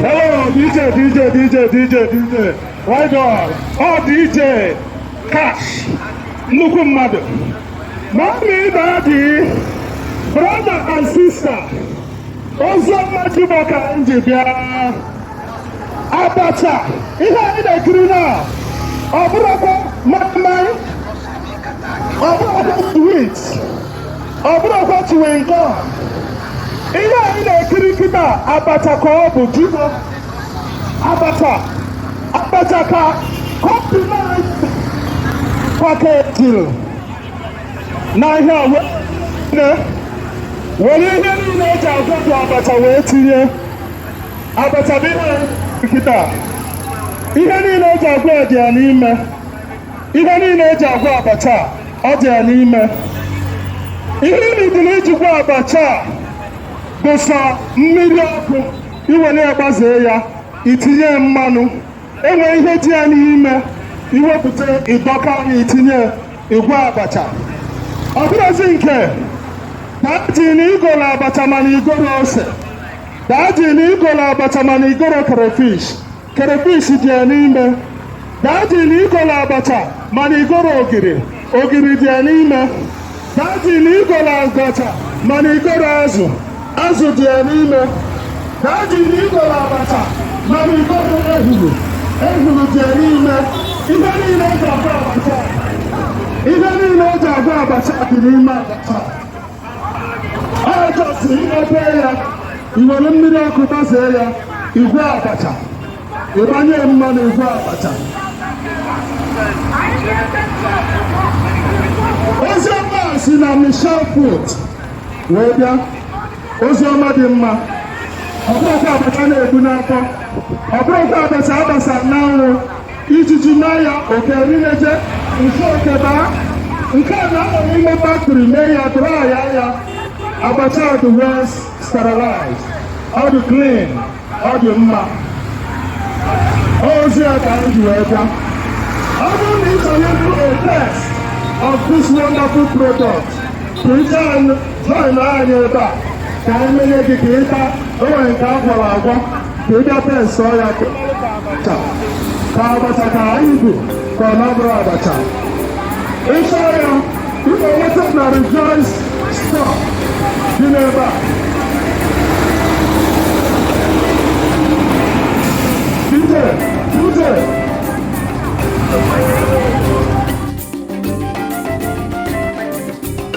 Hello, DJ. Right on. Oh, DJ. Cash. Nnukwu mmadụ. Mommy, daddy, brother and sister. Oziọma Jigbo ka m ji bịa. Abacha. Ihe anyị na-ekiri na ọ bụrụkwa mmanya, ọ bụrụkwa sweet, ọ bụrụkwa chewing gum. Ihe anyị na-ekiri kịta abacha ka ọ bụ Jigbo. Abacha ka copyright package na ihe were ihe niile eji agwọdụ abacha wee tinye. Abacha bụ ihe kịta. Ihe niile eji agwọ dị ya n'ime. Ihe niile eji agwọ abacha ọ dị ya n'ime. Ihe niile iji gwọ abacha bụ sọ mmiri ọkụ iwere ya gbazee ya itinye mmanụ. Enwe ihe dị ya n'ime iwepụta ịdọka ya itinye igwe abacha. Ọ bụrụzi nke daji na igolo abacha mana igoro ose, daji na igolo abacha mana igoro crayfish dị ya n'ime, daji na igolo abacha mana igoro ogiri dị ya n'ime, daji na igolo abacha mana igoro azụ dị ya n'ime, daji na igolo abacha mana igoro ehuru dị ya n'ime. Ihe niile eji agwọ abacha dị n'ime abacha. Ọ jọsi imepe ya, iwere mmiri ọkụ gbazee ya, igwe abacha, ịbanye mmanụ igwe abacha. Oziọma si na Mitchelle Foods wee bịa. Oziọma dị mma. Ọ bụrụkwa abacha na-ebu n'afọ, ọ bụrụkwa abacha abasa n'anwụ ijiji mee ya oke rineje nke oke baa. Nke a na-anọ n'ime factory mee ya dry ya. Abacha dị well sterilized, ọ dị clean, ọ dị mma. Ozi ya ka anyị ji wee bịa. Ọ bụrụ na ị chọrọ ịbụ a test of this wonderful product, join anyị ebe a ka anyị menye gị ka ịta. O nwere nke a gwọrọ agwọ ka ị bịa test ọ ya ka abacha ka anyị bụ ka ọ na-abụrụ abacha. Ịchọ ya ị ga-enweta na Rejoice Store dị n'ebe a. DJ